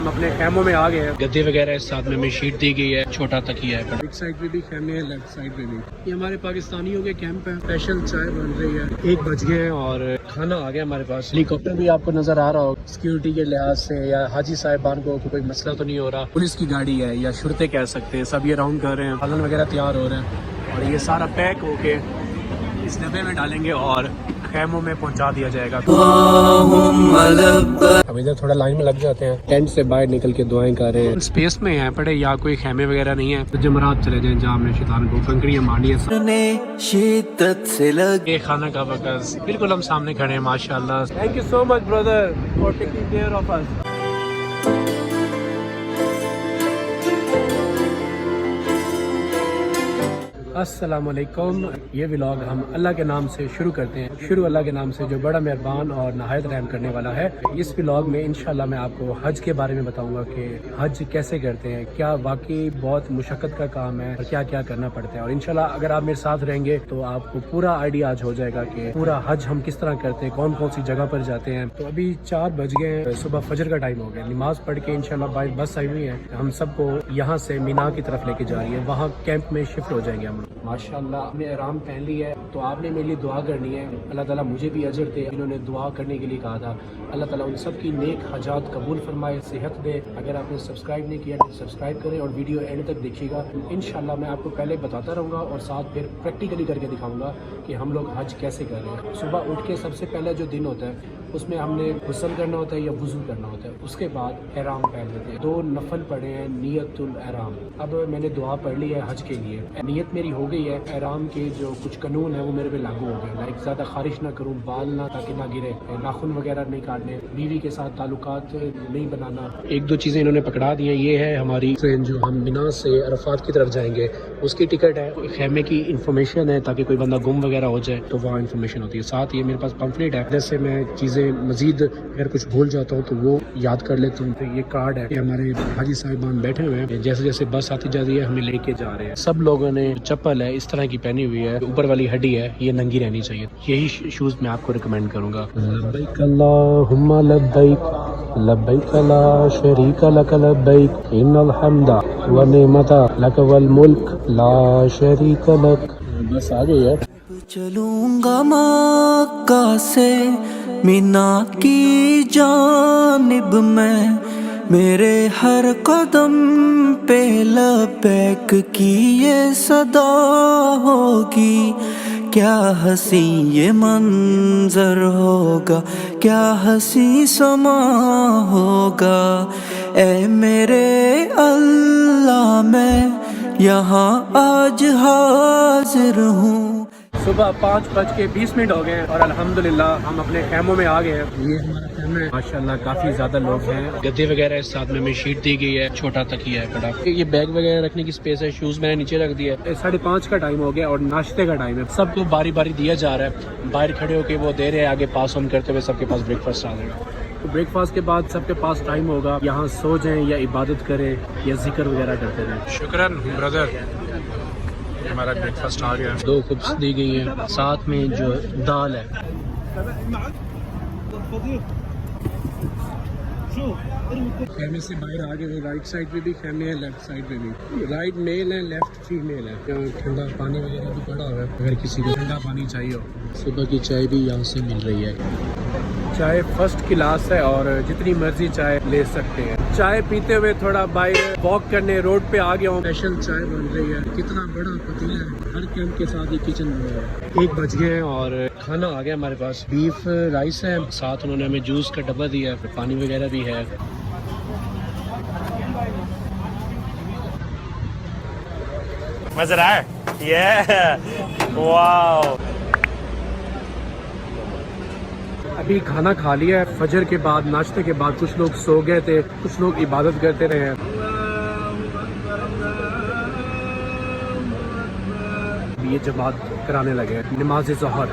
हम अपने खैमों में आ गए हैं। गद्दे वगैरह साथ में हमें शीट दी गई है, छोटा तकिया है। राइट साइड पे भी खैमे हैं, लेफ्ट साइड पे भी। ये हमारे पाकिस्तानियों के कैंप है। स्पेशल चाय बन रही है। 1 बज गए हैं और खाना आ गया हमारे पास। हेलीकॉप्टर भी आपको नजर आ रहा हो। सिक्योरिटी के लिहाज से या हाजी साहिबान को कोई मसला तो नहीं हो रहा। पुलिस की गाड़ी है या शुरते कह सकते हैं, सब ये राउंड कर रहे हैं। सालन वगैरह तैयार हो रहे हैं और ये सारा पैक होके इस डब्बे में डालेंगे और खैमों में पहुंचा दिया जाएगा। अब इधर थोड़ा लाइन में लग जाते हैं। टेंट से बाहर निकल के दुआएं कर रहे हैं। स्पेस में हैं पड़े या कोई खैमे वगैरह नहीं है तो जमरात चले जाएं जहाँ हमने शैतान को कंकड़ियां मारनी है। शिद्दत से लगे खाना का वक़्त बिल्कुल हम सामने खड़े हैं माशाल्लाह। Thank you so much brother for taking care of अस। अस्सलामुअलैकुम। ये व्लॉग हम अल्लाह के नाम से शुरू करते हैं। शुरू अल्लाह के नाम से जो बड़ा मेहरबान और नहायत रहम करने वाला है। इस व्लॉग में इंशाल्लाह मैं आपको हज के बारे में बताऊंगा कि हज कैसे करते हैं, क्या वाकई बहुत मुशक्कत का काम है और क्या क्या करना पड़ता है। और इंशाल्लाह अगर आप मेरे साथ रहेंगे तो आपको पूरा आइडिया आज हो जाएगा कि पूरा हज हम किस तरह करते हैं, कौन कौन सी जगह पर जाते हैं। तो अभी 4 बज गए, सुबह फजर का टाइम हो गया। नमाज पढ़ के इंशाल्लाह बाइक बस आई हुई है, हम सबको यहाँ से मीना की तरफ लेके जा रही है। वहाँ कैंप में शिफ्ट हो जाएंगे हम। माशाल्लाह हमने इहराम पहन लिया है तो आपने मेरे लिए दुआ करनी है। अल्लाह ताला मुझे भी अजर दे, इन्होंने दुआ करने के लिए कहा था। अल्लाह ताला उन सब की नेक हजात कबूल फरमाए, सेहत दे। अगर आपने सब्सक्राइब नहीं किया तो सब्सक्राइब करें और वीडियो एंड तक देखिएगा। इंशाल्लाह मैं आपको पहले बताता रहूँगा और साथ फिर प्रैक्टिकली करके दिखाऊंगा कि हम लोग हज कैसे कर रहे हैं। सुबह उठ के सबसे पहला जो दिन होता है उसमें हमने गुस्ल करना होता है या वुज़ू करना होता है। उसके बाद एहराम पहन लेते हैं। 2 नफल पढ़े हैं नियतुल एहराम। अब मैंने दुआ पढ़ ली है हज के लिए, नियत मेरी हो गई है। एहराम के जो कुछ कानून है वो मेरे पे लागू हो गए। लाइक ज़्यादा खारिश ना करूँ, बाल ना ताकि ना गिरे, नाखून वगैरह नहीं काटने, बीवी के साथ ताल्लुकात नहीं बनाना। 1-2 चीज़ें इन्होंने पकड़ा दी हैं। ये है हमारी ट्रेन जो हम मिना से अरफात की तरफ जाएंगे, उसकी टिकट है। खैमे की इंफॉर्मेशन है ताकि कोई बंदा गुम वगैरह हो जाए तो वहाँ इंफॉर्मेशन होती है। साथ ये मेरे पास पम्फलेट है, जैसे मैं चीज़ें मजीद अगर कुछ भूल जाता हूँ तो वो याद कर लेता हूँ। तो ये कार्ड है, ये हमारे हाजी साहिबान बैठे हुए हैं। जैसे जैसे बस आती जा रही है हमें लेके जा रहे हैं। सब लोगों ने चप्पल है इस तरह की पहनी हुई है, ऊपर वाली हड्डी है ये नंगी रहनी चाहिए। यही शूज मैं आपको रिकमेंड करूंगा। लब्बैक अल्लाहुम्मा लब्बैक लब्बैक ला शरीका लक लब्बैक इन्नल हम्दा व निअमता लक वल मुल्क ला शरीका लक। बस आ गई है। चलूंगा मक्का से मीना की जानिब में, मेरे हर कदम पे लब्बैक की ये सदा होगी। क्या हंसी ये मंजर होगा, क्या हंसी समा होगा। ए मेरे अल्लाह मैं यहाँ आज हाजिर हूँ। सुबह 5:20 हो गए हैं और अल्हम्दुलिल्लाह हम अपने खैमों में आ गए हैं। ये हमारा खैमा है माशाल्लाह, काफी ज्यादा लोग हैं। गद्दे वगैरह साथ में हमें शीट दी गई है, छोटा तकिया है बड़ा। ये बैग वगैरह रखने की स्पेस है। शूज मैंने नीचे रख दिया है। 5:30 का टाइम हो गया और नाश्ते का टाइम है। सबको बारी बारी दिया जा रहा है। बाहर खड़े होके वो दे रहे हैं, आगे पास ऑन करते हुए सबके पास ब्रेकफास्ट आ जाएगा। तो ब्रेकफास्ट के बाद सबके पास टाइम होगा, यहाँ सो जाएं या इबादत करें या जिक्र वगैरह करते रहें। शुक्रन ब्रदर, हमारा ब्रेकफास्ट आ गया। 2 कुप्स दी गई है, साथ में जो दाल है। खैमे से बाहर आ गए। राइट साइड पे भी खैमे हैं, लेफ्ट साइड पे भी। राइट मेल है, लेफ्ट फीमेल है। ठंडा पानी वगैरह भी पड़ा हुआ है अगर किसी को ठंडा पानी चाहिए हो। सुबह की चाय भी यहाँ से मिल रही है। चाय फर्स्ट क्लास है और जितनी मर्जी चाय ले सकते हैं। चाय पीते हुए थोड़ा बाहर वॉक करने रोड पे आ गया हूँ। स्पेशल चाय बन रही है। कितना बड़ा पतीला है, हर कैंप के साथ ये किचन बना है। 1 बज गए और खाना आ गया हमारे पास। बीफ राइस है, साथ उन्होंने हमें जूस का डब्बा दिया, पानी वगैरह भी है। मजा आ रहा है। वाओ। अभी खाना खा लिया है। फजर के बाद नाश्ते के बाद कुछ लोग सो गए थे, कुछ लोग इबादत करते रहे हैं। ये जमात कराने लगे नमाज ज़ोहर।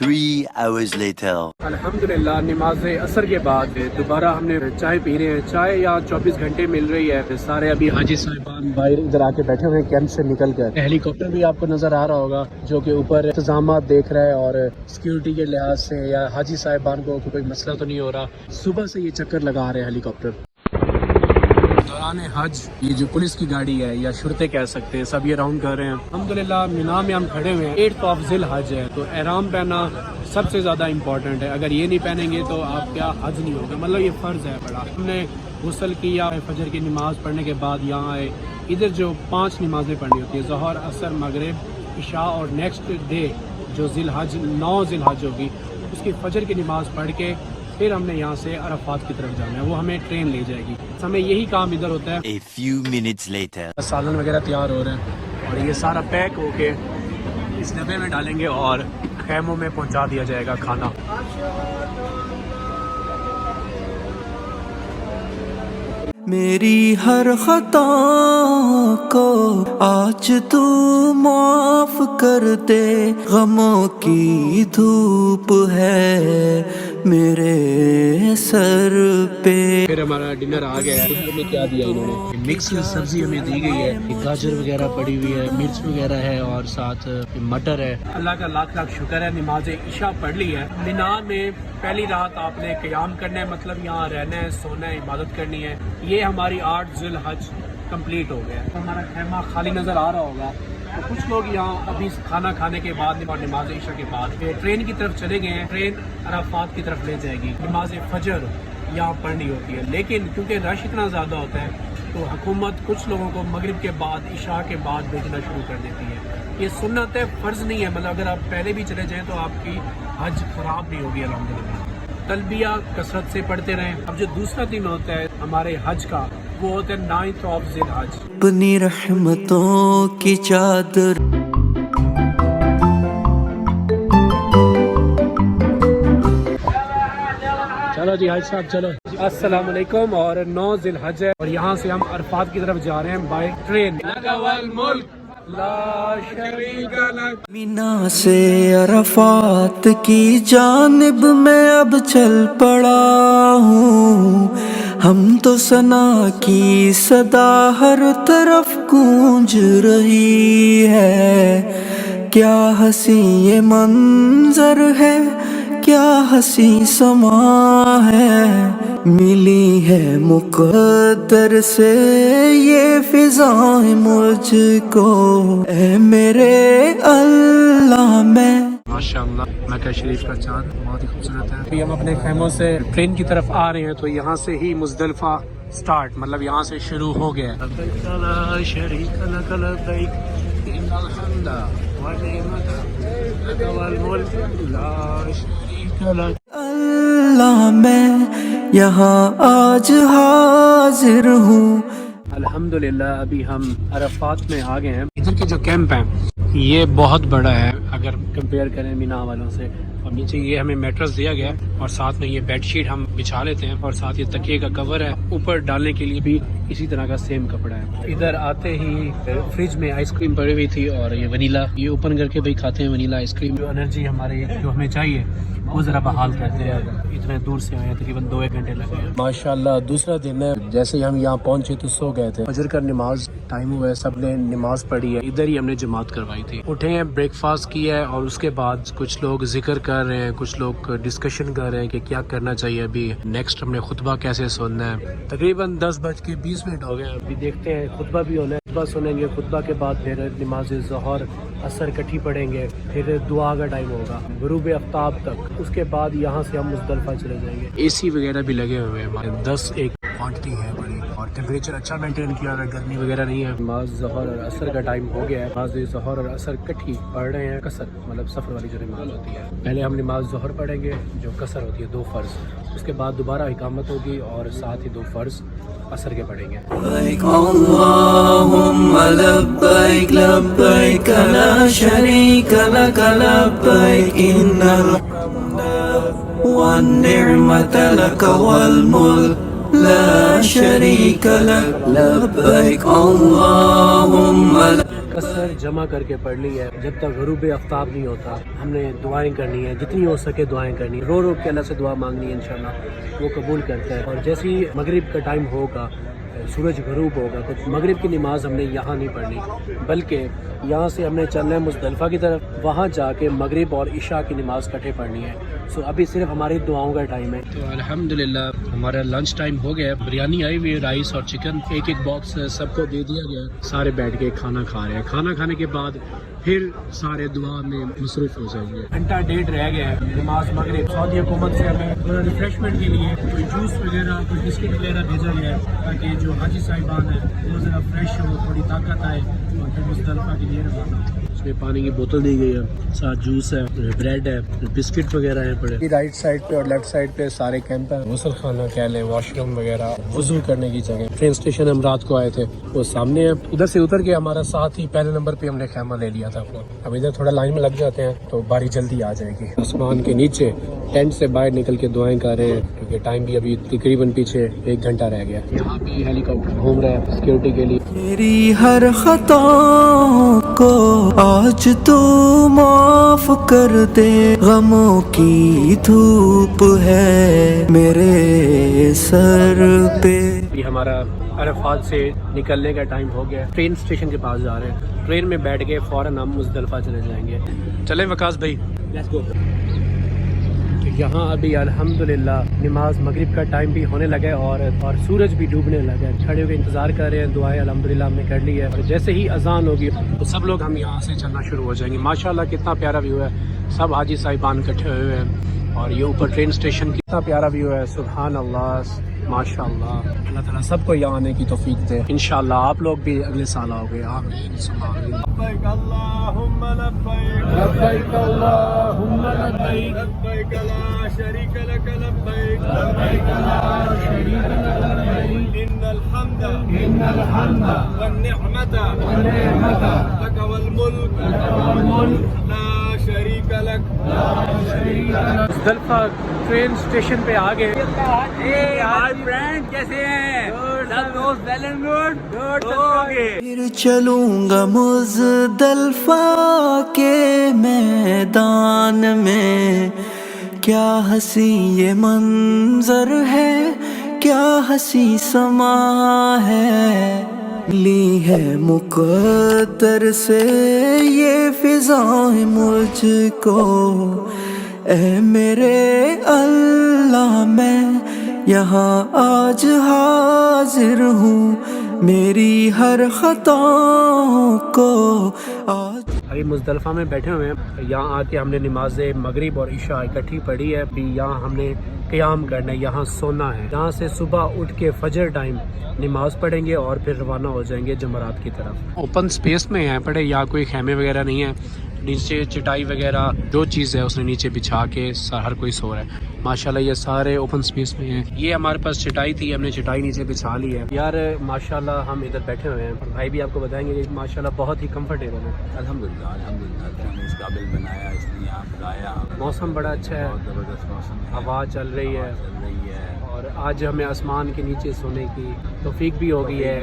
3 hours later. अल्हम्दुलिल्लाह नमाज असर के बाद दोबारा हमने चाय पी रहे हैं। चाय यहाँ 24 घंटे मिल रही है। सारे अभी हाजी साहिबान बाहर इधर आके बैठे हुए हैं कैंप से निकल कर। हेलीकॉप्टर भी आपको नजर आ रहा होगा जो कि ऊपर इंतजाम देख रहा है और सिक्योरिटी के लिहाज से या हाजी साहिबान को कोई मसला तो नहीं हो रहा। सुबह से ये चक्कर लगा रहे हैं हेलीकॉप्टर। दौरान हज ये जो पुलिस की गाड़ी है या शुरते कह सकते हैं, सब ये राउंड कर रहे हैं। अल्हम्दुलिल्लाह मिना में हम खड़े हुए हैं। 8th of ज़िल हज है तो एहराम पहना सबसे ज़्यादा इम्पोर्टेंट है। अगर ये नहीं पहनेंगे तो आपका हज नहीं होगा, मतलब ये फ़र्ज़ है बड़ा। हमने गुस्ल किया, फजर की नमाज़ पढ़ने के बाद यहाँ आए। इधर जो 5 नमाज़ें पढ़नी होती है, ज़ोहर, असर, मगरिब, इशा और नेक्स्ट डे जो ज़िल हज 9 ज़िल हज होगी उसकी फजर की नमाज़ पढ़ के फिर हमने यहाँ से अरफात की तरफ जाना है। वो हमें ट्रेन ले जाएगी। हमें यही काम इधर होता है। A few minutes later. सालन वगैरह तैयार हो रहे हैं और ये सारा पैक होके इस डब्बे में डालेंगे और खैमों में पहुंचा दिया जाएगा खाना। मेरी हर खता को आज तू माफ कर दे, गमों की धूप है मेरे सर पे। फिर हमारा डिनर आ गया है। डिनर में क्या दिया इन्होंने? मिक्स सब्जी हमें दी गई है, गाजर वगैरह पड़ी हुई है, मिर्च वगैरह है और साथ मटर है। अल्लाह का लाख लाख शुक्र है, नमाज इशा पढ़ ली है। मिना में पहली रात आपने क़याम करना है, मतलब यहाँ रहना है, सोना है, इबादत करनी है। ये हमारी 8 ज़िल हज कंप्लीट हो गया है। हमारा खैमा खाली नज़र आ रहा होगा। तो कुछ लोग यहाँ अभी खाना खाने के बाद और नमाज इशा के बाद ट्रेन की तरफ चले गए हैं। ट्रेन अराफात की तरफ ले जाएगी। नमाज फजर यहाँ पढ़नी होती है, लेकिन क्योंकि रश इतना ज़्यादा होता है तो हुकूमत कुछ लोगों को मगरिब के बाद, इशा के बाद भेजना शुरू कर देती है। ये सुन्नत है, फ़र्ज़ नहीं है। मतलब अगर आप पहले भी चले जाएँ तो आपकी हज ख़राब नहीं होगी अल्हम्दुलिल्लाह। तलबिया कसरत से पढ़ते रहें। अब जो दूसरा दिन होता है हमारे हज का, वो होता है 9th of ज़िल हज। अपनी रहमतों की चादर चलो जी हाजी साहब चलो। अस्सलाम वालेकुम। और 9 ज़िल हज है और यहाँ से हम अरफात की तरफ जा रहे हैं बाय ट्रेन। ला शरीका लक। मीना से अरफात की जानिब मैं अब चल पड़ा हूँ। हम तो सना की सदा हर तरफ गूंज रही है। क्या हसी ये मंजर है, क्या हसी समा है। मिली है मुक़द्दर से ये फिज़ाएं मुझको, ऐ मेरे अल्लाह मैं। माशाअल्लाह मक्का शरीफ का चाँद बहुत ही खूबसूरत है। अभी हम अपने खैमों से ट्रेन की तरफ आ रहे हैं तो यहाँ से ही मुज़दलिफ़ा स्टार्ट, मतलब यहाँ से शुरू हो गया है। अल्लाह मैं यहाँ आज हाजिर हूँ। अल्हम्दुलिल्लाह अभी हम अरफात में आ गए हैं। इधर के जो कैंप हैं ये बहुत बड़ा है अगर कंपेयर करें मीना वालों से। और नीचे ये हमें मैट्रेस दिया गया है और साथ में ये बेडशीट हम बिछा लेते हैं और साथ ये तकिए का कवर है। ऊपर डालने के लिए भी इसी तरह का सेम कपड़ा है। इधर आते ही फ्रिज में आइसक्रीम पड़ी हुई थी और ये वनीला, ये ओपन करके भाई खाते हैं वनीला आइसक्रीम। जो एनर्जी हमारे जो हमें चाहिए वो जरा बहाल करते हैं। इतने दूर से आए, तकरीबन 2-1 घंटे लगे हैं। माशाल्लाह दूसरा दिन है। जैसे ही हम यहाँ पहुंचे तो सो गए थे। फजर का नमाज टाइम हुआ है, सब ने नमाज पढ़ी है। इधर ही हमने जमात करवाई थी। उठे हैं, ब्रेकफास्ट किया है और उसके बाद कुछ लोग जिक्र कर रहे हैं, कुछ लोग डिस्कशन कर रहे हैं कि क्या करना चाहिए अभी नेक्स्ट, हमने खुतबा कैसे सुनना है। तकरीबन 10:20 हो गए। अभी देखते हैं, खुतबा भी होना है, खुतबा सुनेंगे। खुतबा के बाद फिर नमाज ज़ोहर असर इकट्ठी पढ़ेंगे, फिर दुआ का टाइम होगा गुरूब आफ्ताब तक। उसके बाद यहाँ से हम मुज़दलिफ़ा चले जाएंगे। एसी वगैरह भी लगे हुए हैं हमारे। 10 एक क्वांटिटी है बड़ी और टेम्परेचर अच्छा मेंटेन किया है, गर्मी वगैरह नहीं है। नमाज ज़ोहर और असर का टाइम हो गया है। नमाज ज़ोहर और असर इकट्ठी पढ़ रहे हैं। कसर मतलब सफ़र वाली जो नमाज होती है, पहले हम नमाज ज़ोहर पढ़ेंगे जो कसर होती है 2 फ़र्ज़। उसके बाद दोबारा इकामत होगी और साथ ही 2 फ़र्ज़ असर के पढ़ेंगे। अल्लाहुम्मा लब्बैक लब्बैक ला शरीका लक लब्बैक इन्नल हम्दा वन निअमत लक वल मुल्क ला शरीका लक लब्बैक अल्लाहुम्मा कसर जमा करके पढ़ ली है। जब तक गरूब आफ्ताब नहीं होता हमने दुआएं करनी है, जितनी हो सके दुआएं करनी है, रो रो के अल्लाह से दुआ मांगनी है, इंशाल्लाह वो कबूल करता है। और जैसे ही मगरिब का टाइम होगा, सूरज गरूब होगा, तो मगरिब की नमाज़ हमने यहाँ नहीं पढ़नी, बल्कि यहाँ से हमने चलना है मुज़दलिफ़ा की तरफ, वहाँ जाके मगरिब और इशा की नमाज़ इकट्ठे पढ़नी है। सो अभी सिर्फ हमारी दुआओं का टाइम है। तो अल्हम्दुलिल्लाह हमारा लंच टाइम हो गया, बिरयानी आई हुई है, राइस और चिकन, एक एक बॉक्स सबको दे दिया गया, सारे बैठ के खाना खा रहे हैं। खाना खाने के बाद फिर सारे दुआ में मसरूफ़ हो जाएंगे। घंटा डेढ़ रह गया है नमाज मगरिब। सऊदी हुकूमत से हमें थोड़ा रिफ्रेशमेंट के लिए कोई जूस वगैरह, कोई बिस्किट वगैरह भेजा गया है, ताकि जो हाजी साहिबान है वो ज़रा फ्रेश हो, थोड़ी ताकत आए और फिर मुज़दलिफ़ा के लिए रवाना हो। इसमें पानी की बोतल दी गई है, साथ जूस है, ब्रेड है, बिस्किट वगैरह हैं पड़े। राइट साइड पे और लेफ्ट साइड पे सारे कैंप है, गुस्ल खाना कह लें, वॉशरूम वगैरह, वुज़ू करने की जगह। ट्रेन स्टेशन हम रात को आए थे, वो सामने है। उधर से उतर के हमारा साथ ही पहले नंबर पे हमने खैमा ले लिया था अपना। अब इधर थोड़ा लाइन में लग जाते हैं तो बारी जल्दी आ जाएगी। आसमान के नीचे टेंट से बाहर निकल के दुआएं कर रहे हैं, क्योंकि टाइम भी अभी तकरीबन पीछे 1 घंटा रह गया। यहाँ भी हेलीकॉप्टर घूम रहा है सिक्योरिटी के लिए। मेरी हर खताओं को आज तू माफ कर दे, गमों की धूप है मेरे सर पे। ये हमारा अरफात से निकलने का टाइम हो गया, ट्रेन स्टेशन के पास जा रहे हैं। ट्रेन में बैठ के फौरन हम मुज़दलिफ़ा चले जाएंगे। चलें वकास भाई, लेट्स गो। यहाँ अभी अल्हम्दुलिल्लाह नमाज मगरिब का टाइम भी होने लगा है और सूरज भी डूबने लगा है। खड़े होकर इंतज़ार कर रहे हैं, दुआएं अल्हम्दुलिल्लाह हमने कर ली है। और जैसे ही अजान होगी तो सब लोग हम यहाँ से चलना शुरू हो जाएंगे। माशाल्लाह कितना प्यारा व्यू है, सब हाजी साहिबान इकट्ठे हुए हैं और ये ऊपर ट्रेन स्टेशन कितना प्यारा व्यू है। सुभान अल्लाह, माशाल्लाह। अल्लाह ताला सबको यहाँ आने की तौफीक दे। इंशाल्लाह आप लोग भी अगले साल आओगे। आमीन सुम्मा आमीन। लब्बैक अल्लाहुम्मा लब्बैक, लब्बैक अल्लाहुम्मा लब्बैक, लब्बैक ला शरीक लक लब्बैक, लब्बैक ला शरीक लक लब्बैक, इन्नल हम्दा, इन्नल हम्दा वन निअमता, वन निअमता लक वल मुल्क, लक वल मुल्क ला शरीक लक, ला शरीक लक। मुज़दलिफ़ा ट्रेन स्टेशन पे आ गए। हाय फ्रेंड, कैसे हैं? सब दोस्त वेल एंड गुड। फिर चलूंगा मुज़दलिफ़ा के मैदान में, क्या हंसी ये मंजर है, क्या हंसी समा है। ली है मुक़द्दर से ये फिज़ाएं मुझको, ऐ मेरे अल्लाह मैं यहाँ आज हाजिर हूँ, मेरी हर खताओं को आज। अभी मुज़दलिफ़ा में बैठे हुए हैं। यहाँ आके हमने नमाज मगरिब और इशा इकट्ठी पढ़ी है। अभी यहाँ हमने क़याम करना है, यहाँ सोना है। यहाँ से सुबह उठ के फजर टाइम नमाज पढ़ेंगे और फिर रवाना हो जाएंगे जमरात की तरफ। ओपन स्पेस में हैं पड़े, यहाँ कोई खैमे वगैरह नहीं है। नीचे चटाई वगैरह जो चीज़ है उसने नीचे बिछा के हर कोई सो रहा है। माशाल्लाह ये सारे ओपन स्पेस में हैं। ये हमारे पास चटाई थी, हमने चटाई नीचे बिछा ली है। यार माशाल्लाह हम इधर बैठे हुए हैं और भाई भी आपको बताएंगे ये माशाल्लाह बहुत ही कंफर्टेबल है। अल्हम्दुलिल्लाह अल्हम्दुलिल्लाह हमें इस काबिल बनाया, इसने यहाँ बुलाया। मौसम बड़ा अच्छा है, बहुत ज़बरदस्त मौसम है, हवा चल रही है और आज हमें आसमान के नीचे सोने की तौफीक भी हो गई है।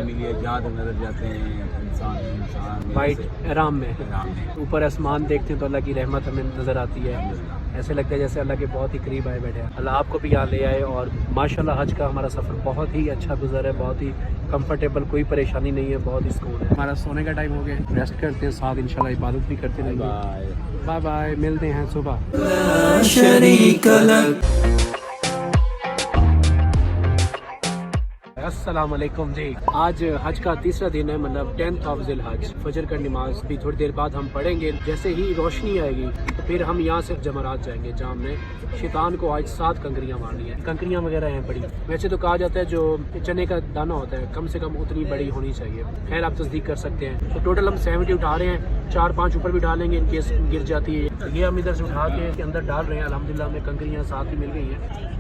याद नजर जाते हैं इंसान वाइट आराम में ऊपर आसमान देखते हैं तो अल्लाह की रहमत हमें नज़र आती है। ऐसे लगता है जैसे अल्लाह के बहुत ही करीब आए बैठे हैं। अल्लाह आपको भी यहाँ ले आए और माशाल्लाह हज का हमारा सफ़र बहुत ही अच्छा गुजरा है, बहुत ही कंफर्टेबल, कोई परेशानी नहीं है, बहुत ही सुकून है। हमारा सोने का टाइम हो गया, रेस्ट करते हैं, साथ इंशाल्लाह इबादत भी करते रहेंगे। बाय बाय, मिलते हैं सुबह। शरीक लक। अस्सलाम वालेकुम जी। आज हज का तीसरा दिन है, मतलब 10th ऑफ ज़िल हज। फजर का नमाज भी थोड़ी देर बाद हम पढ़ेंगे। जैसे ही रोशनी आएगी तो फिर हम यहाँ से जमरात जाएंगे, जहाँ हमने शैतान को आज 7 कंकरियाँ मारनी है। कंकरियाँ वगैरह हैं बड़ी, वैसे तो कहा जाता है जो चने का दाना होता है कम से कम उतनी बड़ी होनी चाहिए। खैर आप तस्दीक कर सकते हैं। तो टोटल हम 70 उठा रहे हैं, 4-5 ऊपर भी डालेंगे इन केस गिर जाती है। ये हम इधर से उठा के अंदर डाल रहे हैं। अल्हम्दुलिल्लाह हमें कंकरियाँ साथ ही मिल गई हैं।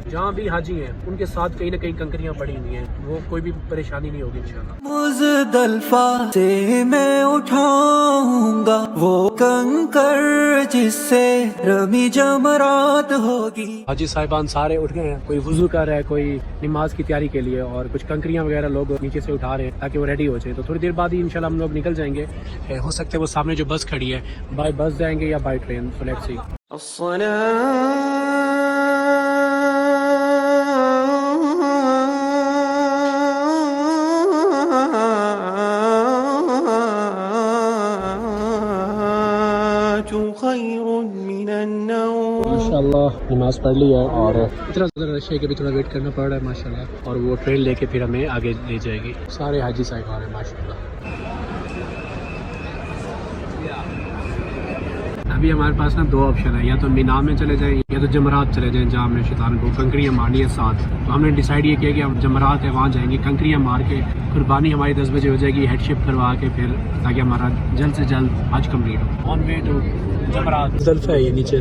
जहाँ भी हाजी हैं उनके साथ कहीं ना कहीं कंकरियां पड़ी हुई हैं, वो कोई भी परेशानी नहीं होगी इंशाल्लाह। मुज़दलिफ़ा से मैं उठाऊंगा वो कंकर जिससे रमी जमरात होगी। हाजी साहिबान सारे उठ गए हैं, कोई वुजू कर रहा है, कोई नमाज की तैयारी के लिए, और कुछ कंकरियां वगैरह लोग नीचे से उठा रहे हैं ताकि वो रेडी हो जाए। तो थोड़ी देर बाद ही इंशाल्लाह हम लोग निकल जाएंगे। हो सकता है वो सामने जो बस खड़ी है बाय बस जाएंगे या by train, so let's see. माशाल्लाह नमाज पढ़ ली है और इतना ज़्यादा रश है कि अभी थोड़ा वेट करना पड़ रहा है माशाल्लाह, और वो ट्रेन लेके फिर हमें आगे ले जाएगी। सारे हाजी साहिब आ रहे हैं माशाल्लाह। अभी हमारे पास ना दो ऑप्शन है, या तो मीना में चले जाएं या तो जमरात चले जाएं, जहाँ हमने शैतान को कंकरियाँ मारनी है साथ। तो हमने डिसाइड ये किया कि हम जमरात है वहाँ जाएंगे, कंकरियाँ मार के कुर्बानी हमारी 10 बजे हो जाएगी, हेडशिप करवा के फिर, ताकि हमारा जल्द से जल्द हज कम्प्लीट हो। ऑन वे टू जमरात मुज़दलिफ़ा है ये नीचे।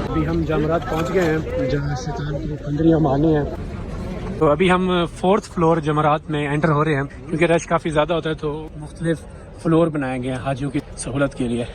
अभी हम जमरात पहुँच गए हैं जहाँ शैतान को कंकरियाँ मारनी है। तो अभी हम 4th फ्लोर जमरात में एंटर हो रहे हैं, क्योंकि रश काफ़ी ज़्यादा होता है तो मुख्तलिफ फ्लोर बनाए गए हैं हाजियों की सहूलत के लिए।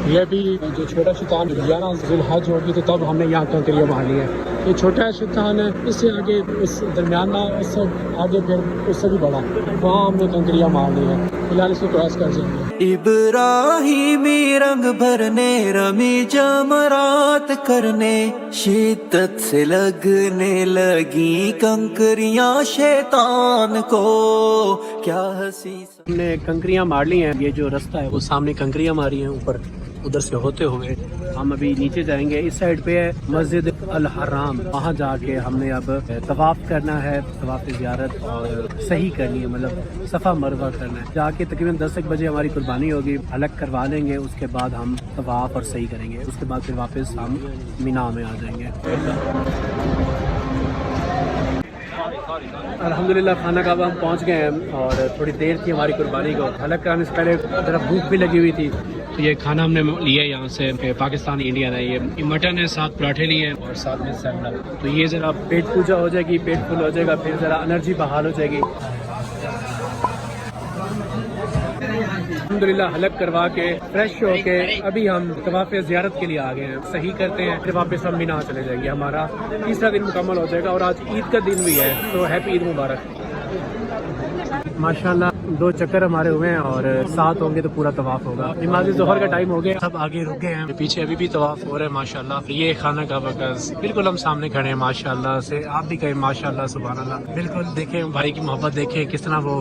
ये भी जो छोटा शैतान 11 ज़िलहज होगी तो तब हमने यहाँ कंकरियाँ मारनी है। ये छोटा शैतान है, इससे आगे इस दरमियाना, इससे आगे फिर उससे भी बड़ा, वहाँ हमने कंकरियाँ मारनी है। फिलहाल इसको क्रॉस कर जाएंगे। इब्राहिमी रंग भरने रमी जमरात करने शिद्दत से लगने लगी कंकरियां शैतान को, क्या हंसी। हमने कंकरियां मार ली हैं, ये जो रास्ता है वो सामने कंकरियां मारी हैं ऊपर, उधर से होते हुए हम अभी नीचे जाएंगे। इस साइड पे है मस्जिद अल हराम, वहाँ जाके हमने अब तवाफ करना है, तवाफ ज़ियारत और सही करनी है, मतलब सफ़ा मरवा करना है। जाके तकरीबन 10 बजे हमारी कुर्बानी होगी, हलक करवा लेंगे, उसके बाद हम तवाफ और सही करेंगे, उसके बाद फिर वापस हम मीना में आ जाएंगे। अल्हम्दुलिल्लाह खाना काबा हम पहुंच गए हैं और थोड़ी देर थी हमारी कुर्बानी को। हलक कराने से पहले ज़रा भूख भी लगी हुई थी, तो ये खाना हमने लिया यहाँ से, पाकिस्तानी इंडियन है। ये मटन है, साथ पराठे लिए हैं और साथ में सैलड। तो ये ज़रा पेट पूजा हो जाएगी, पेट फुल हो जाएगा, फिर ज़रा एनर्जी बहाल हो जाएगी। अल्हम्दुलिल्लाह हलक करवा के फ्रेश होके अभी हम तवाफ़ ज़ियारत के लिए आ गए हैं। सही करते हैं फिर वापस हम मीना चले जाएंगे। हमारा तीसरा दिन मुकम्मल हो जाएगा और आज ईद का दिन भी है, तो हैप्पी ईद मुबारक। माशाल्लाह 2 चक्कर हमारे हुए हैं और 7 होंगे तो पूरा तवाफ होगा। नमाज़ ज़ोहर का टाइम हो गया, सब आगे रुक गए हैं, पीछे अभी भी तवाफ हो रहा है माशाल्लाह। ये खाना का बकस बिल्कुल हम सामने खड़े हैं माशाल्लाह से। आप भी कहें माशाल्लाह सुभान अल्लाह। बिल्कुल देखें भाई की मोहब्बत, देखें किस तरह वो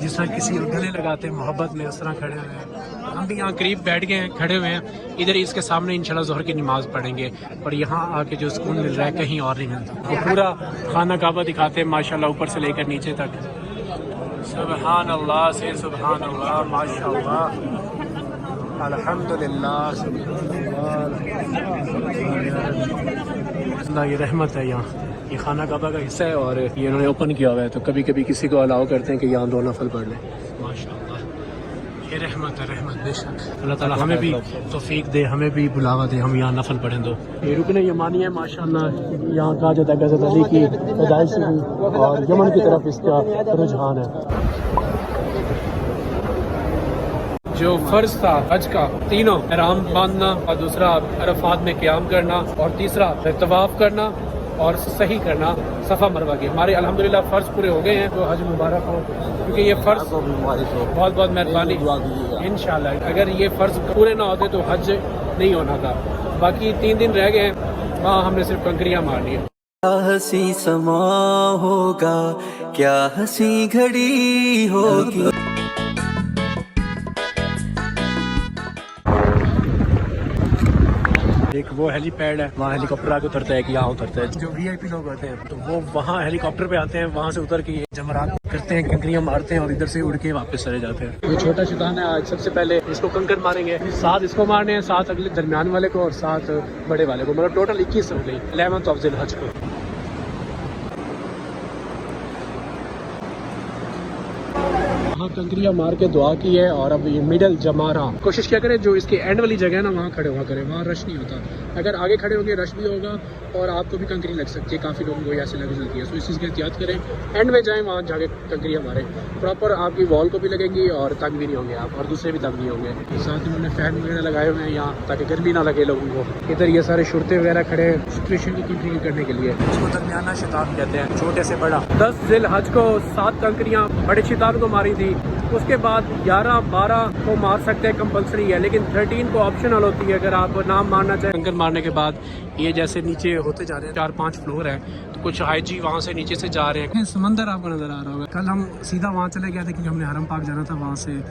जिस तरह किसी गले लगाते हैं मोहब्बत में, उस तरह खड़े हुए हैं। हम भी यहाँ करीब बैठ गए हैं, खड़े हुए हैं। इधर इसके सामने इंशाल्लाह ज़ोहर की नमाज पढ़ेंगे और यहाँ आके जो सुकून मिल रहा है कहीं और नहीं मिलता। वो पूरा खाना काबा दिखाते हैं माशाल्लाह, ऊपर से लेकर नीचे तक। सुभान अल्लाह से सुभान अल्लाह, माशाल्लाह, अल्हम्दुलिल्लाह, अल्लाह। ये रहमत है यहाँ, ये खाना काबा का हिस्सा है और ये इन्होंने ओपन किया हुआ है, तो कभी कभी किसी को अलाउ करते हैं कि यहाँ 2 नफल पढ़ लें। माशाल्लाह ये रहमत है, रहमत बेशक। अल्लाह ताला हमें भी तौफीक दे, हमें भी बुलावा दे, हम यहाँ नफल पढ़ें। दो ये रुकने यमानी है माशाल्लाह, यहाँ कहा जाता है गज़त अली की पैदाइश हुई और यमन की तरफ इसका रुझान है। जो फर्ज था हज का, तीनों ihram बांधना और दूसरा अरफात में क़याम करना और तीसरा तवाफ करना और सही करना सफ़ा मरवा के, हमारे अल्हम्दुलिल्लाह फ़र्ज़ पूरे हो गए हैं। तो हज मुबारक हो, क्योंकि ये फ़र्ज़ बहुत बहुत मेहरबानी इंशाल्लाह। अगर ये फ़र्ज़ पूरे ना होते तो हज नहीं होना था। बाकी 3 दिन रह गए हैं, वहाँ हमने सिर्फ कंकरियाँ मारनी है। क्या हंसी समा होगा, क्या हंसी घड़ी होगी। एक वो हेलीपैड है, वहाँ हेलीकॉप्टर आके उतरता है कि यहाँ उतरता है। जो VIP लोग होते हैं तो वो वहाँ हेलीकॉप्टर पे आते हैं, वहाँ से उतर के जमरात करते हैं, कंकरियाँ मारते हैं और इधर से उड़ के वापस चले जाते हैं। ये छोटा शैतान है, आज सबसे पहले इसको कंकर मारेंगे, 7 इसको मारने हैं, 7 अगले दरमियान वाले को और 7 बड़े वाले को, मतलब टोटल 21 हो गई 11th ऑफ ज़िलहज को। यहाँ कंकरिया मार के दुआ की है और अब ये मिडल जमारा कोशिश क्या करें जो इसके एंड वाली जगह है ना वहाँ खड़े हुआ करें, वहाँ रश नहीं होता। अगर आगे खड़े होंगे रश भी होगा और आपको भी कंकरी लग सकती है, काफ़ी लोगों को ऐसे लग सकती है। तो इस चीज़ की एहतियात करें, एंड में जाएँ वहाँ जाके कंकरिया मारें, प्रॉपर आपकी वॉल को भी लगेंगी और तंग भी नहीं होंगे आप, और दूसरे भी तंग नहीं होंगे। साथ ही उन्होंने फैन वगैरह लगाए हुए हैं यहाँ ताकि गर्मी ना लगे लोगों को। इधर ये सारे शुरते वगैरह खड़े हैं सिचुएशन की कंट्रोल करने के लिए। इसको दरमियाना शैतान कहते हैं, छोटे से बड़ा। 10 ज़िल हज को 7 कंकरियाँ बड़े शैतान को मारी थी, उसके बाद 11, 12 को मार सकते हैं, कंपलसरी है, लेकिन 13 को ऑप्शनल होती है अगर आप नाम मारना चाहें। कंकर मारने के बाद ये जैसे नीचे होते जा रहे हैं, 4-5 फ्लोर है, तो कुछ हाईजी वहाँ से नीचे से जा रहे हैं। समंदर आपको नज़र आ रहा होगा। कल हम सीधा वहाँ चले गए थे क्योंकि हमने हरम पाक जाना था, वहाँ से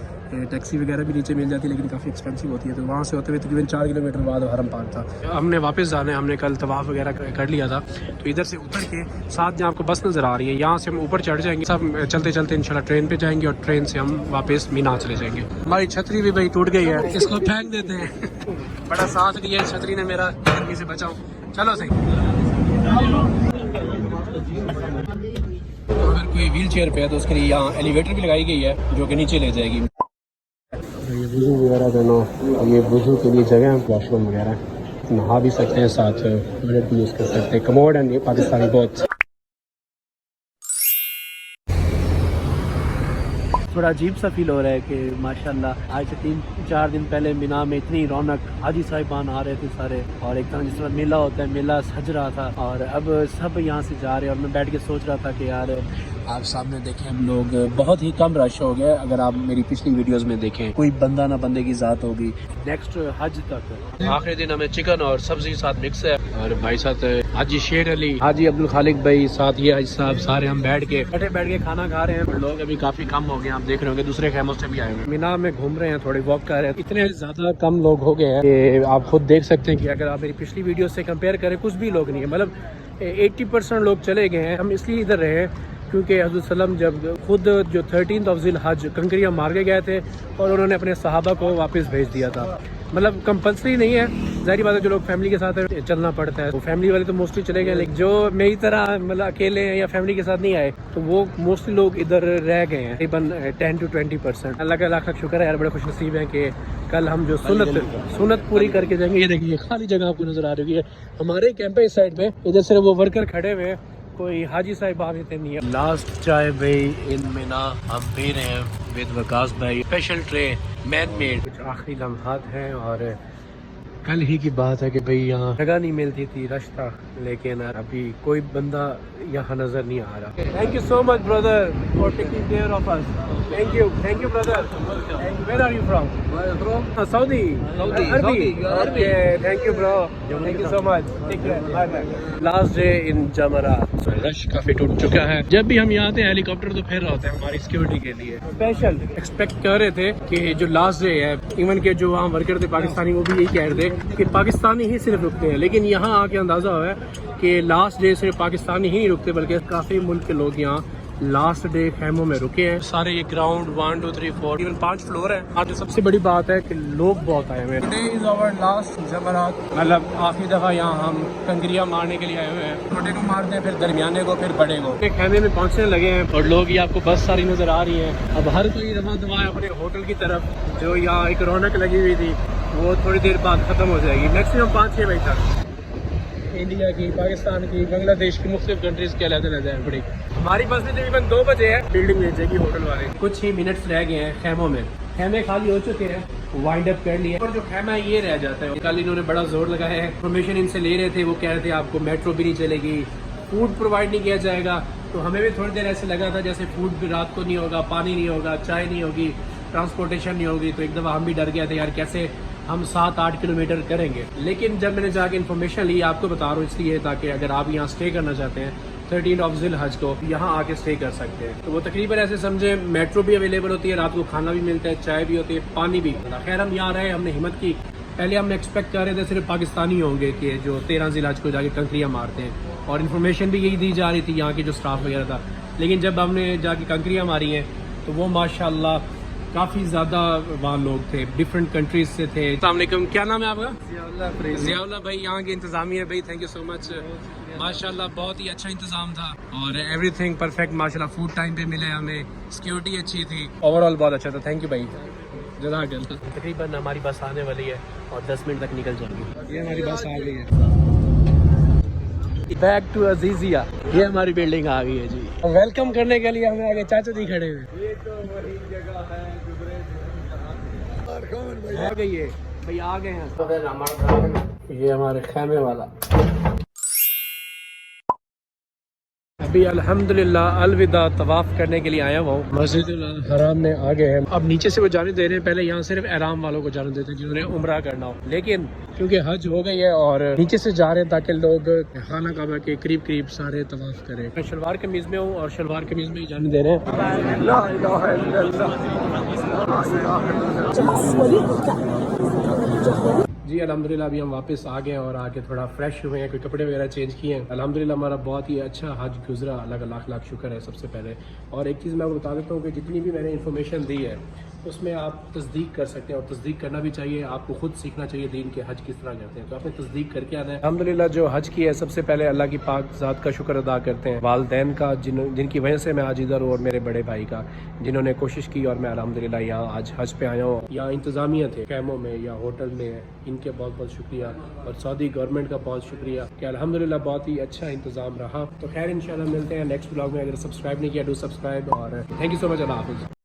टैक्सी वगैरह भी नीचे मिल जाती है लेकिन काफ़ी एक्सपेंसिव होती है, तो वहाँ से होते हुए तकरीबन 4 किलोमीटर बाद हरम पाक था। हमने वापस जाना है, हमने कल तवाफ़ वगैरह कर लिया था, तो इधर से उतर के साथ जहाँ आपको बस नज़र आ रही है यहाँ से हम ऊपर चढ़ जाएंगे, सब चलते चलते इंशाल्लाह ट्रेन पे जाएंगे और ट्रेन से हम वापस मीना चले जाएंगे। हमारी छतरी भी भाई टूट गई है, इसको फेंक देते हैं। बड़ा साथ दिया है छतरी ने मेरा, गर्मी से बचाओ। चलो सही। अगर कोई व्हील चेयर पे है तो उसके लिए यहाँ एलिवेटर भी लगाई गई है जो कि नीचे ले जाएगी। ये वुज़ू वगैरह करना, ये वुज़ू के लिए जगह है, वॉशरूम वगैरह, नहा भी सकते हैं, साथ टॉयलेट भी यूज़ कर सकते हैं। कमोड एंड ये पाकिस्तानी बहुत थोड़ा अजीब सा फील हो रहा है कि माशाल्लाह आज से 3-4 दिन पहले मीना में इतनी रौनक, हाजी साहिबान आ रहे थे सारे, और एक तरह जिस तरह मेला होता है मेला सज रहा था, और अब सब यहाँ से जा रहे हैं। और मैं बैठ के सोच रहा था कि यार आप सामने देखें, हम लोग बहुत ही कम रश हो गए। अगर आप मेरी पिछली वीडियोस में देखें, कोई बंदा ना बंदे की ज़ात होगी। नेक्स्ट हज तक आखिरी दिन हमें चिकन और सब्जी साथ मिक्स है, और भाई साथ हाजी शेर अली, हाजी अब्दुल खालिक भाई, साथ ये हाजी साहब, सारे हम बैठ के खाना खा रहे हैं। लोग अभी काफ़ी कम हो गए, आप देख रहे होंगे दूसरे खैमों से भी आए हुए हैं। मीना में घूम रहे हैं, थोड़ी वॉक कर रहे हैं। इतने ज़्यादा कम लोग हो गए हैं कि आप खुद देख सकते हैं कि अगर आप मेरी पिछली वीडियो से कंपेयर करें, कुछ भी लोग नहीं है, मतलब 80% लोग चले गए हैं। हम इसलिए इधर रहे क्योंकि हज़रत सल्लम जब खुद जो 13 ज़िल हज कंकरिया मार के गए थे और उन्होंने अपने सहाबा को वापस भेज दिया था। मतलब कंपलसरी नहीं है, ज़ाहिर बात है, जो लोग फैमिली के साथ है चलना पड़ता है। तो फैमिली वाले तो मोस्टली चले गए, लेकिन जो मेरी तरह मतलब अकेले हैं या फैमिली के साथ नहीं आए, तो वो मोस्टली लोग इधर रह गए हैं, तकरीबन 10 to 20%। अल्लाह का लाख शुक्र है यार, बड़े खुश नसीब हैं कि कल हम जो सुन्नत पूरी करके जाएंगे। ये देखिए खाली जगह आपको नज़र आ रही है हमारे कैंप इस साइड पे, इधर सिर्फ वो वर्कर खड़े हुए हैं, कोई हाजी साहिब आते नहीं है। लास्ट चाय भाई इन मीना हम पी रहे हैं विद वकास भाई, स्पेशल ट्रे मैन मेड। कुछ आखिरी लम्हात हैं, और कल ही की बात है कि भाई यहाँ जगह नहीं मिलती थी, रश था, लेकिन अभी कोई बंदा यहाँ नजर नहीं आ रहा। Thank you so much brother for taking care of us. Thank you brother. Where are you from? Saudi. Okay, thank you bro, thank you so much, take care, bye bye. Last day in Jamarat, rush काफी टूट चुका है। जब भी हम यहाँ आते हैं हेलीकॉप्टर तो फिर होते हैं हमारी सिक्योरिटी के लिए। स्पेशल एक्सपेक्ट कर रहे थे कि जो लास्ट डे है, इवन के जो वहाँ वर्कर थे पाकिस्तानी, वो भी यही कह रहे थे कि पाकिस्तानी ही सिर्फ रुकते हैं, लेकिन यहाँ आके अंदाज़ा हुआ है कि लास्ट डे सिर्फ पाकिस्तानी ही नहीं रुकते, बल्कि काफ़ी मुल्क के लोग यहाँ लास्ट डे खैमों में रुके हैं। सारे ये ग्राउंड 1 2 3 4 इवन 5 फ्लोर है। आज सबसे बड़ी बात है कि लोग बहुत आए हुए हैं। टुडे इज आवर लास्ट जमरात, मतलब आखिरी दफ़ा यहाँ हम कंकरिया मारने के लिए आए हुए हैं। छोटे को मारते हैं, फिर दरमियाने को, फिर बड़े को। खैमे में पहुँचने लगे हैं और लोग ये आपको बस सारी नज़र आ रही है। अब हर कोई रवा दवा है अपने होटल की तरफ। जो यहाँ एक रौनक लगी हुई थी वो थोड़ी देर बाद ख़त्म हो जाएगी, मैक्सिमम 5-6 बजे तक। इंडिया की, पाकिस्तान की, बांग्लादेश की, मुख्तलिफ कंट्रीज के अलग अलग है बड़ी। हमारी बस में तकरीबन 2 बजे है, बिल्डिंग भेज जाएगी होटल वाले। कुछ ही मिनट्स रह गए हैं खैमों में, खैमे खाली हो चुके हैं, वाइंड अप कर लिए, और जो खैमा है ये रह जाता है। कल इन्होंने बड़ा जोर लगाया है, इन्फॉर्मेशन इनसे ले रहे थे, वो कह रहे थे आपको मेट्रो भी नहीं चलेगी, फूड प्रोवाइड नहीं किया जाएगा। तो हमें भी थोड़ी देर ऐसे लगा था जैसे फूड भी रात को नहीं होगा, पानी नहीं होगा, चाय नहीं होगी, ट्रांसपोर्टेशन नहीं होगी। तो एक दफ़ा हम भी डर गए थे यार कैसे हम 7-8 किलोमीटर करेंगे। लेकिन जब मैंने जाके इन्फॉर्मेशन ली, आपको बता रहा हूँ इसलिए ताकि अगर आप यहाँ स्टे करना चाहते हैं 13 ज़िल हज को, यहाँ आके स्टे कर सकते हैं। तो वो तकरीबन ऐसे समझे मेट्रो भी अवेलेबल होती है, रात को खाना भी मिलता है, चाय भी होती है, पानी भी। खैर हम यहाँ रहे, हमने हिम्मत की। पहले हम एक्सपेक्ट कर रहे थे सिर्फ पाकिस्तानी होंगे कि जो 13 ज़िल हज को जाके कंकरियाँ मारते हैं, और इन्फॉर्मेशन भी यही दी जा रही थी यहाँ की जो स्टाफ वगैरह था। लेकिन जब हमने जाके कंकरियाँ मारी हैं तो वो माशाल्लाह काफ़ी ज़्यादा वहाँ लोग थे, डिफरेंट कंट्रीज से थे। अस्सलाम वालेकुम, क्या नाम है आपका? ज़ियाउल्लाह भाई, यहाँ के इंतज़ामिया भाई, थैंक यू सो मच। माशाल्लाह बहुत ही अच्छा इंतज़ाम था और एवरीथिंग परफेक्ट माशाल्लाह, फूड टाइम पे मिले हमें, सिक्योरिटी अच्छी थी, ओवरऑल बहुत अच्छा था। थैंक यू भाई, जज़ाकल्लाह। तकरीबन हमारी बस आने वाली है और 10 मिनट तक निकल जाएगी। ये हमारी बस आ गई है। बैक टू अजीजिया, ये हमारी बिल्डिंग आ गई है जी। वेलकम करने के लिए हमें आगे चाचा जी खड़े हुए। ये तो वही जगह है आ गई है भाई, आ गए हैं। ये हमारे खैमे वाला। अभी अल्हम्दुलिल्लाह अलविदा तवाफ करने के लिए आया हुआ हूँ। मस्जिदुल हराम में आ गए हैं। अब नीचे से वो जाने दे रहे हैं, पहले यहाँ सिर्फ एहराम वालों को जाने देते हैं जिन्होंने उम्रा करना हो, लेकिन क्योंकि हज हो गई है और नीचे से जा रहे हैं ताकि लोग खाना काबा के करीब करीब सारे तवाफ करें। मैं शलवार कमीज में हूँ और शलवार कमीज में ही जाने दे रहे हैं। जी अल्हम्दुलिल्लाह अभी हम वापस आ गए हैं और आके थोड़ा फ्रेश हुए हैं, कोई कपड़े वगैरह चेंज किए हैं। अल्हम्दुलिल्लाह हमारा बहुत ही अच्छा हज गुजरा, अल्लाह का लाख लाख शुक्र है सबसे पहले। और एक चीज़ मैं आपको बता देता हूँ कि जितनी भी मैंने इन्फॉर्मेशन दी है उसमें आप तस्दीक कर सकते हैं और तस्दीक करना भी चाहिए। आपको खुद सीखना चाहिए दीन के हज किस तरह करते हैं, तो आपने तस्दीक करके आना है। अल्हम्दुलिल्लाह जो हज की है सबसे पहले अल्लाह की पाक ज़ात का शुक्र अदा करते हैं, वालदैन का जिनकी वजह से मैं आज इधर हूँ, और मेरे बड़े भाई का जिन्होंने कोशिश की और मैं अल्हम्दुलिल्लाह यहाँ आज हज पे आया हूँ। यहाँ इंतज़ामिया थे कैमों में या होटल में, इनके बहुत बहुत शुक्रिया, और सऊदी गवर्नमेंट का बहुत शुक्रिया कि अल्हम्दुलिल्लाह बहुत ही अच्छा इंतज़ाम रहा। तो खैर इंशाल्लाह मिलते हैं नेक्स्ट ब्लॉग में। अगर सब्सक्राइब नहीं किया डू सब्सक्राइब, और थैंक यू सो मच। अल्लाह हाफ़िज़।